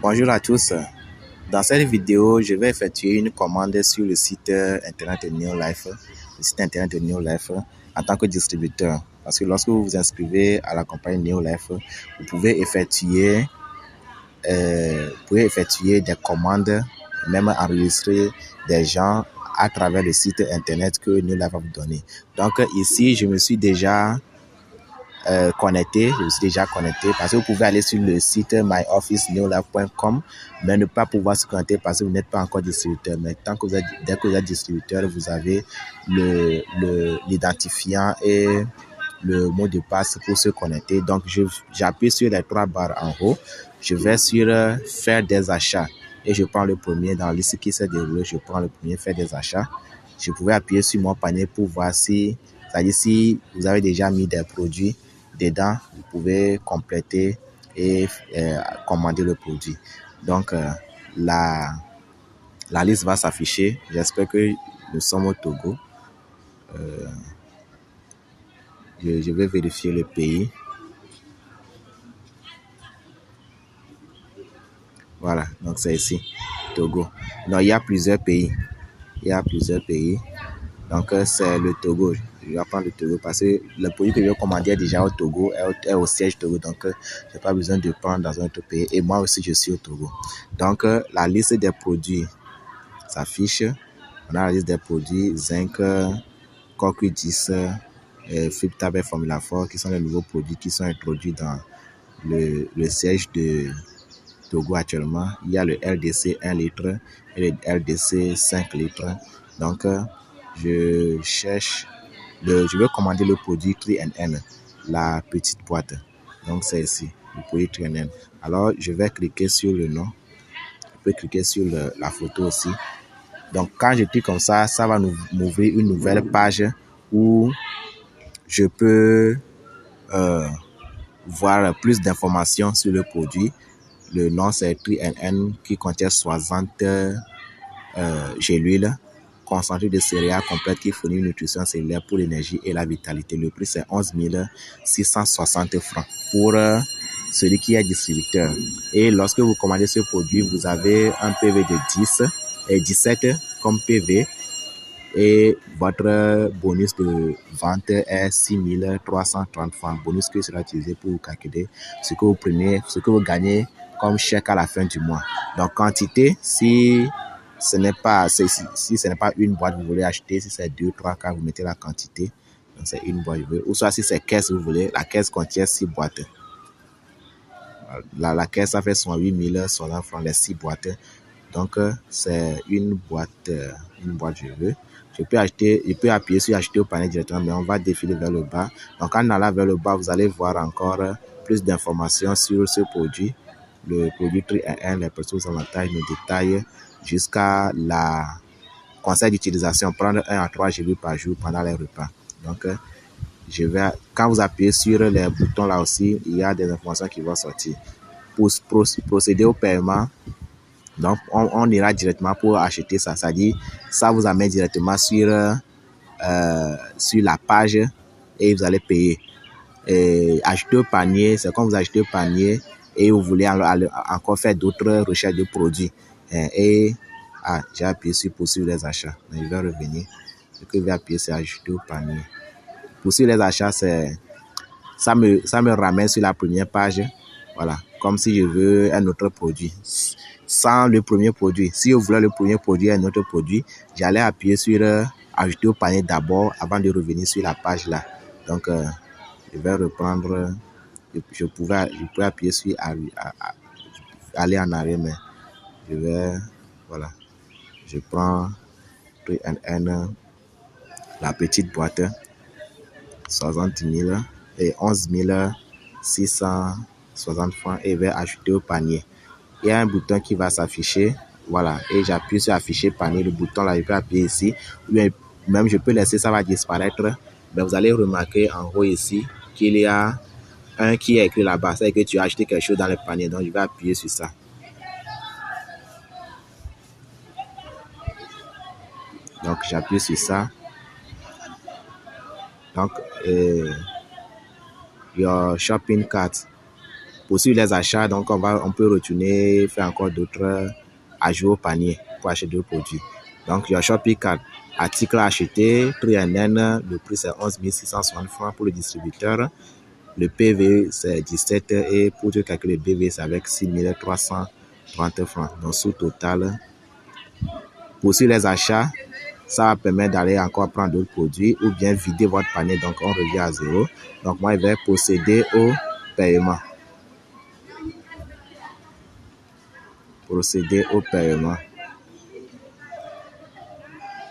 Bonjour à tous. Dans cette vidéo, je vais effectuer une commande sur le site internet de Neolife, en tant que distributeur. Parce que lorsque vous vous inscrivez à la compagnie Neolife, vous pouvez effectuer des commandes, même enregistrer des gens à travers le site internet que Neolife va vous donner. Donc ici, je me suis déjà connecté parce que vous pouvez aller sur le site myofficeneolife.com mais ne pas pouvoir se connecter parce que vous n'êtes pas encore distributeur. Mais dès que vous êtes distributeur, vous avez l'identifiant et le mot de passe pour se connecter. Donc j'appuie sur les 3 barres en haut, je vais sur faire des achats et je prends le premier dans la liste qui s'est déroulée. Je prends le premier, faire des achats. Je pouvais appuyer sur mon panier pour voir si vous avez déjà mis des produits dedans, vous pouvez compléter et commander le produit. Donc la liste va s'afficher. J'espère que nous sommes au Togo. Je vais vérifier le pays. Voilà, donc c'est ici, Togo. Non, il y a plusieurs pays. Donc c'est le Togo. Je vais prendre le Togo parce que le produit que je vais commander est déjà au Togo, est au siège Togo. Donc je n'ai pas besoin de prendre dans un autre pays. Et moi aussi, je suis au Togo. Donc la liste des produits s'affiche. On a la liste des produits zinc, coque 10, Flip-Tab et Formula 4 qui sont les nouveaux produits qui sont introduits dans le siège de Togo actuellement. Il y a le LDC 1 litre et le LDC 5 litres. Donc, je veux commander le produit 3NN, la petite boîte. Donc, c'est ici, le produit 3NN. Alors, je vais cliquer sur le nom. Je peux cliquer sur la photo aussi. Donc, quand je clique comme ça, ça va m'ouvrir une nouvelle page où je peux voir plus d'informations sur le produit. Le nom, c'est 3NN qui contient 60 gélules concentrées de céréales complètes qui fournissent une nutrition cellulaire pour l'énergie et la vitalité. Le prix, c'est 11 660 francs pour celui qui est distributeur. Et lorsque vous commandez ce produit, vous avez un PV de 10 et 17 comme PV. Et votre bonus de vente est 6 330 francs. Bonus que sera utilisé pour vous calculer ce que vous gagnez comme chèque à la fin du mois. Donc, quantité, si ce n'est pas une boîte que vous voulez acheter, si c'est 2, 3, 4, vous mettez la quantité. Donc, c'est une boîte, ou soit si c'est caisse, vous voulez, la caisse contient 6 boîtes. La caisse, ça fait 108 100 francs, les 6 boîtes. Donc, c'est une boîte, je veux. Je peux appuyer sur acheter au panier directement, mais on va défiler vers le bas. Donc, en allant vers le bas, vous allez voir encore plus d'informations sur ce produit. Le produit 3-in-1, les personnes avantages, nos détails, jusqu'à la conseil d'utilisation. Prendre 1 à 3 GB par jour pendant les repas. Donc, quand vous appuyez sur les boutons là aussi, il y a des informations qui vont sortir. Pour procéder au paiement, donc, on ira directement pour acheter ça. C'est-à-dire, ça vous amène directement sur la page et vous allez payer. Et acheter au panier, c'est quand vous achetez au panier et vous voulez encore faire d'autres recherches de produits. J'ai appuyé sur poursuivre les achats. Donc, je vais revenir. Ce que je vais appuyer, c'est acheter au panier. Poursuivre les achats, ça me ramène sur la première page. Voilà, comme si je veux un autre produit. Sans le premier produit. Si je voulais le premier produit et un autre produit, j'allais appuyer sur ajouter au panier d'abord avant de revenir sur la page là. Donc, je vais reprendre. Je pourrais appuyer sur aller en arrière, mais voilà. Je prends 3NN, la petite boîte, 60 000 et 11 660 francs et je vais ajouter au panier. Il y a un bouton qui va s'afficher, voilà, et j'appuie sur afficher panier, le bouton là, je peux appuyer ici, ou bien même je peux laisser, ça va disparaître, mais vous allez remarquer en haut ici qu'il y a un qui est écrit là-bas, c'est que tu as acheté quelque chose dans le panier, donc je vais appuyer sur ça. Donc j'appuie sur ça. Donc your shopping cart. poursuivre les achats. Donc, on peut retourner, faire encore d'autres ajouts au panier pour acheter d'autres produits. Donc, your Shopee card, article acheté, prix NN, le prix c'est 11 660 francs pour le distributeur. Le PV c'est 17 et pour te calculer le BV c'est avec 6 330 francs. Donc, sous total, poursuivre les achats, ça va permettre d'aller encore prendre d'autres produits ou bien vider votre panier. Donc, on revient à zéro. Donc, moi, je vais procéder au paiement. Procéder au paiement.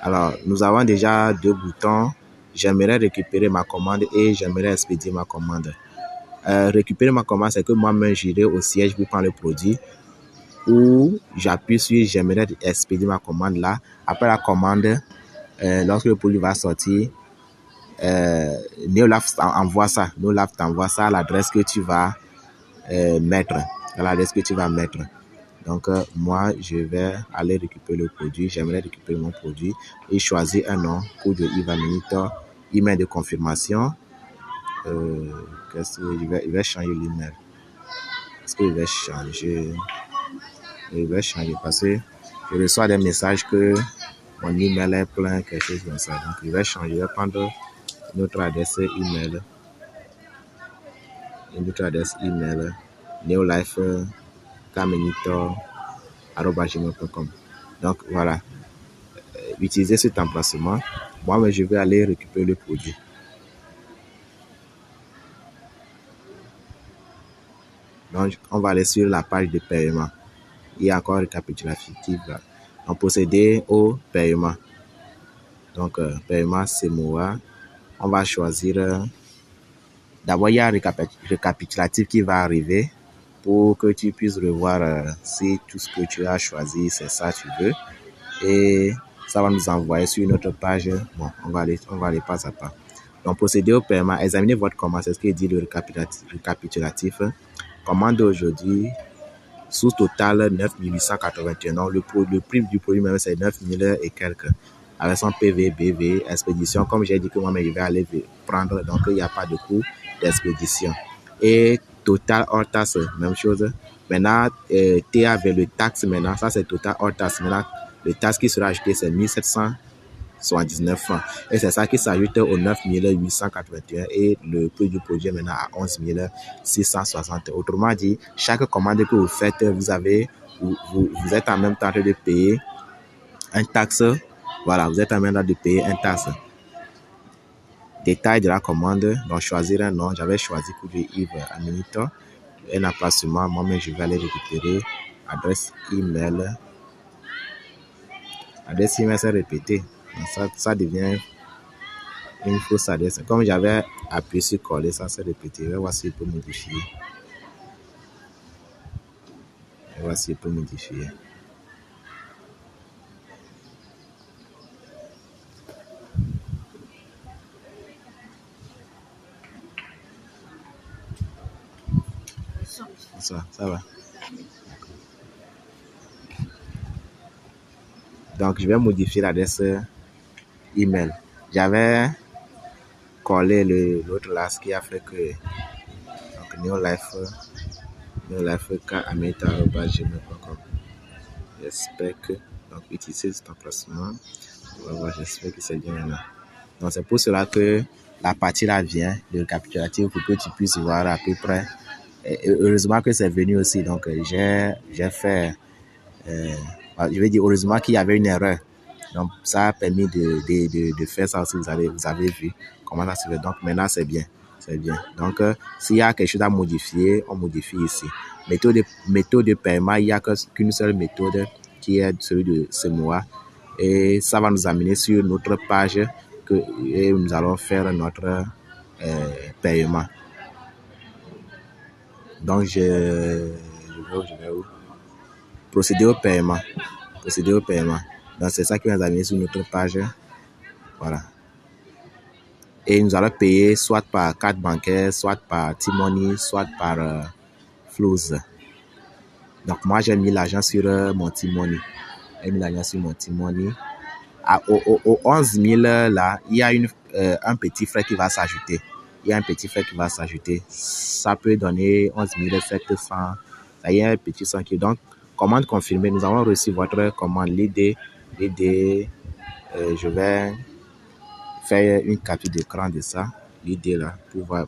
Alors, nous avons déjà deux boutons. J'aimerais récupérer ma commande et j'aimerais expédier ma commande. Récupérer ma commande, c'est que moi-même, j'irai au siège pour prendre le produit. Ou j'appuie sur j'aimerais expédier ma commande là. Après la commande, lorsque le produit va sortir, Neolaf t'envoie ça. Neolaf t'envoie ça à l'adresse que tu vas mettre. À l'adresse que tu vas mettre. Donc, moi, je vais aller récupérer le produit. J'aimerais récupérer mon produit et choisir un nom. Code de Ivan Monitor, email de confirmation. Qu'est-ce que je vais changer l'email? Est-ce que je vais changer? Je vais changer parce que je reçois des messages que mon email est plein, quelque chose comme ça. Donc, je vais changer. Je vais prendre notre adresse email. Notre adresse email. neolife.kamenitor@gmail.com. Donc, voilà. Utilisez cet emplacement. Moi, je vais aller récupérer le produit. Donc, on va aller sur la page de paiement. Il y a encore un récapitulatif. On procéder au paiement. Donc, paiement, c'est moi. On va choisir. D'abord, il y a un récapitulatif qui va arriver pour que tu puisses revoir si tout ce que tu as choisi, c'est ça que tu veux. Et ça va nous envoyer sur une autre page. Bon, on va aller pas à pas. Donc, procéder au paiement. Examinez votre commande. C'est ce que dit le récapitulatif. Commande aujourd'hui. Sous total 9 881. Le prix du produit même c'est 9 000 et quelques. Avec son PV, BV, expédition. Comme j'ai dit que moi-même je vais aller prendre. Donc, il n'y a pas de coût d'expédition. Et total hors taxe, même chose. Maintenant, T avec le taxe maintenant. Ça, c'est total hors taxe. Maintenant, le taxe qui sera ajouté, c'est 1779 francs. Et c'est ça qui s'ajoute aux 9 881 et le prix du produit maintenant à 11 660. Autrement dit, chaque commande que vous faites, vous êtes en même temps de payer un taxe. Voilà, vous êtes en même temps de payer un taxe. Détail de la commande. Donc, choisir un nom. J'avais choisi pour du Yves Aminito. Un emplacement. Moi-même, je vais aller récupérer. Adresse email. Adresse email, c'est répété. Ça devient une fausse adresse. Comme j'avais appuyé sur coller, ça s'est répété. Je vais voir si je peux modifier. Ça va. Donc, je vais modifier l'adresse email. J'avais collé l'autre là, ce qui a fait que donc neolife.gmail.com. J'espère que donc utiliser cet emplacement. On va voir, j'espère que c'est bien là. Donc, c'est pour cela que la partie là vient, le récapitulatif, pour que tu puisses voir à peu près. Et heureusement que c'est venu aussi. Donc, j'ai fait. Je vais dire heureusement qu'il y avait une erreur. Donc, ça a permis de faire ça aussi. Vous avez vu comment ça se fait. Donc, maintenant, c'est bien. Donc, s'il y a quelque chose à modifier, on modifie ici. Méthode de paiement, il n'y a qu'une seule méthode qui est celui de ce mois. Et ça va nous amener sur notre page et nous allons faire notre paiement. Donc, je vais où? Procéder au paiement. Donc, c'est ça qui va nous amener sur notre page. Voilà. Et nous allons payer soit par carte bancaire, soit par T-Money, soit par Flows. Donc, moi, j'ai mis l'argent sur mon T-Money. Au 11 000, là, il y a un petit frais qui va s'ajouter. il y a un petit frais qui va s'ajouter. Ça peut donner 11 700. Ça y est, un petit 100 qui. Donc, commande confirmée. Nous avons reçu votre commande. L'idée, je vais faire une capture d'écran de ça. L'idée là,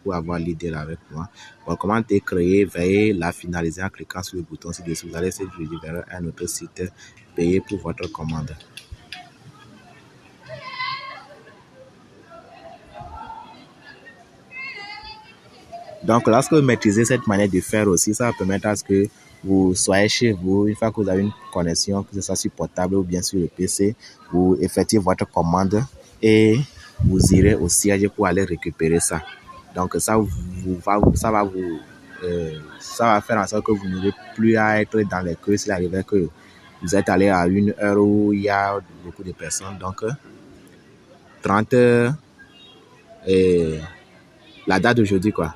pour avoir l'idée là avec moi. Bon, commande est créée, veuillez la finaliser en cliquant sur le bouton ci-dessous. Vous allez se diriger vers un autre site payé pour votre commande. Donc, lorsque vous maîtrisez cette manière de faire aussi, ça va permettre à ce que vous soyez chez vous, une fois que vous avez une connexion, que ce soit sur portable ou bien sur le PC, vous effectuez votre commande et vous irez au siège pour aller récupérer ça. Donc, ça va faire en sorte que vous n'aurez plus à être dans les queues s'il arrivait que vous êtes allé à une heure où il y a beaucoup de personnes. Donc, 30 et la date d'aujourd'hui, quoi.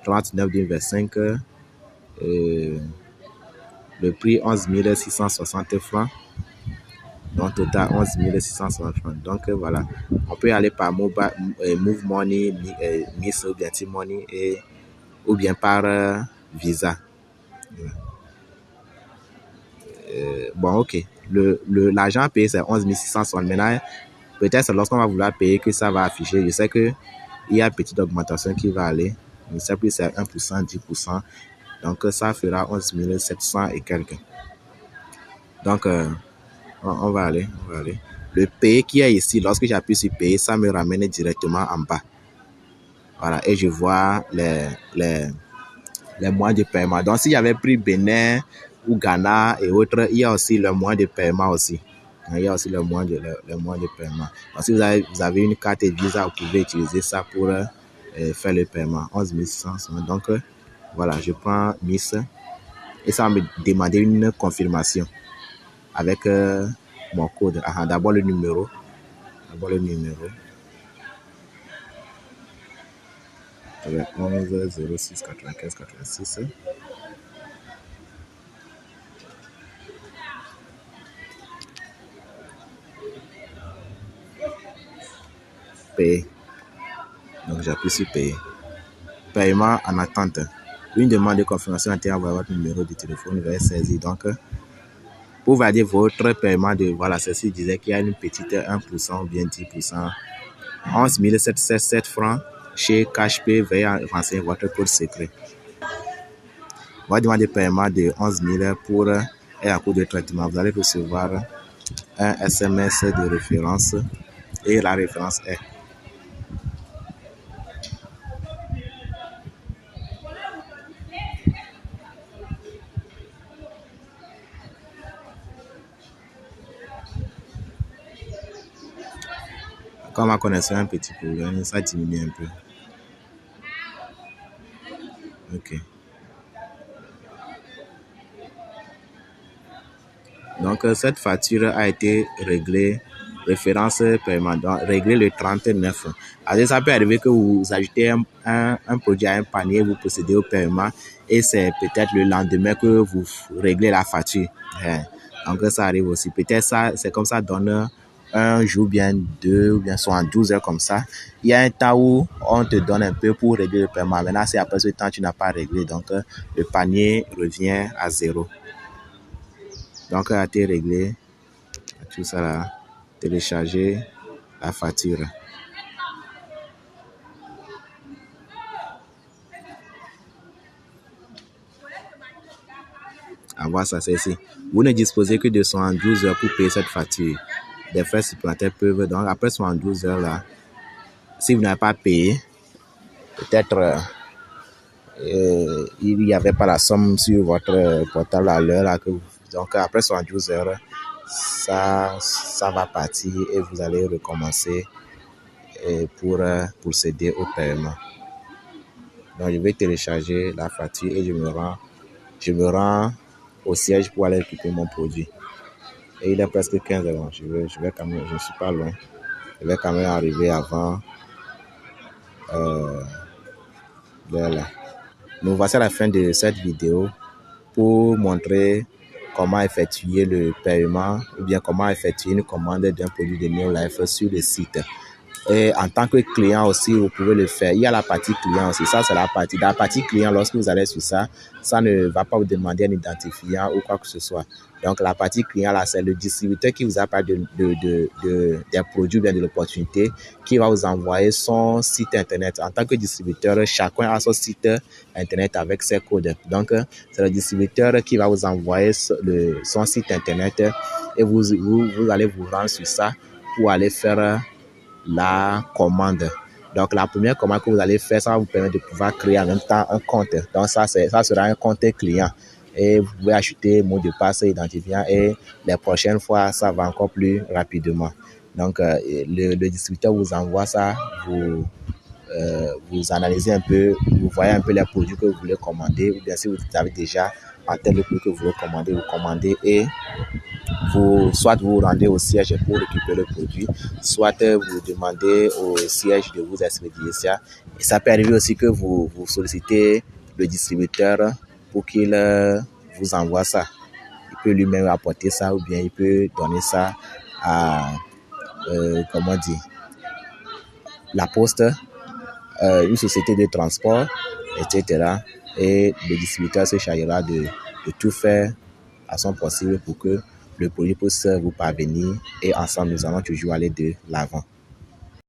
39,25 le prix 11 660 francs. Donc, total 11 660 francs. Donc, voilà. On peut aller par Move Money, Miss ou bien T-Money ou bien par Visa. Bon, ok. L'argent à payer, c'est 11 660. Maintenant, peut-être c'est lorsqu'on va vouloir payer que ça va afficher. Je sais qu'il y a une petite augmentation qui va aller. Je ne sais plus si c'est 1%, 10%. Donc, ça fera 11 700 et quelques. Donc, on va aller. Le payer qui est ici, lorsque j'appuie sur payer, ça me ramène directement en bas. Voilà, et je vois les moyens de paiement. Donc, s'il y avait pris Bénin ou Ghana et autres, il y a aussi le moyen de paiement aussi. Il y a aussi le moyen de paiement. Donc, si vous avez une carte Visa, vous pouvez utiliser ça pour faire le paiement. 11 600. Donc, voilà, je prends Miss et ça va me demander une confirmation avec mon code. D'abord le numéro. 11 06 95 86. Payer. Donc j'appuie sur payer. Paiement en attente. Une demande de confirmation interne envoie votre numéro de téléphone, vous allez saisir. Donc, pour valider votre paiement de, voilà, ceci disait qu'il y a une petite 1% ou bien 10%. 11 707 francs chez CashPay, veuillez renseigner votre code secret. Votre demande de paiement de 11 000 pour un coût de traitement. Vous allez recevoir un SMS de référence et la référence est. Quand ma connexion a un petit problème, ça diminue un peu. Ok. Donc, cette facture a été réglée, référence paiement, donc réglée le 39. Alors, ça peut arriver que vous ajoutez un produit à un panier, vous procédez au paiement et c'est peut-être le lendemain que vous réglez la facture. Donc, ça arrive aussi. Peut-être ça, c'est comme ça, donne un jour, bien deux, ou bien soit en 12 heures comme ça. Il y a un temps où on te donne un peu pour régler le paiement. Maintenant, si après ce temps, tu n'as pas réglé, donc le panier revient à zéro. Donc, a été réglé. Tout ça là. Télécharger la facture. À voir ça, c'est ici. Vous ne disposez que de 72 heures pour payer cette facture. Des frais supplémentaires peuvent, donc après 72 heures là, si vous n'avez pas payé, peut-être il n'y avait pas la somme sur votre portable à l'heure là, donc après 72 heures, ça va partir et vous allez recommencer pour procéder au paiement. Donc je vais télécharger la facture et je me rends au siège pour aller récupérer mon produit. Et il est presque 15 heures. Je vais quand même, je ne suis pas loin. Je vais quand même arriver avant. Voilà. Nous voici à la fin de cette vidéo pour montrer comment effectuer le paiement ou bien comment effectuer une commande d'un produit de Neolife sur le site. Et en tant que client aussi, vous pouvez le faire. Il y a la partie client aussi. Ça, c'est la partie. Dans la partie client, lorsque vous allez sur ça, ça ne va pas vous demander un identifiant ou quoi que ce soit. Donc, la partie client, là, c'est le distributeur qui vous a parlé des produits, bien de l'opportunité, qui va vous envoyer son site Internet. En tant que distributeur, chacun a son site Internet avec ses codes. Donc, c'est le distributeur qui va vous envoyer son site Internet et vous allez vous rendre sur ça pour aller faire la commande. Donc, la première commande que vous allez faire, ça va vous permettre de pouvoir créer en même temps un compte. Donc, ça sera un compte client. Et vous pouvez ajouter mot de passe identifiant et les prochaines fois, ça va encore plus rapidement. Donc, le distributeur vous envoie ça, vous analysez un peu, vous voyez un peu les produits que vous voulez commander, ou bien si vous avez déjà en tête le produit que vous voulez commander, vous commandez et soit vous rendez au siège pour récupérer le produit, soit vous demandez au siège de vous expédier ça. Et ça peut arriver aussi que vous sollicitez le distributeur pour qu'il vous envoie ça. Il peut lui-même apporter ça ou bien il peut donner ça à, la poste, une société de transport, etc. Et le distributeur se chargera de tout faire à son possible pour que le produit puisse vous parvenir et ensemble nous allons toujours aller de l'avant.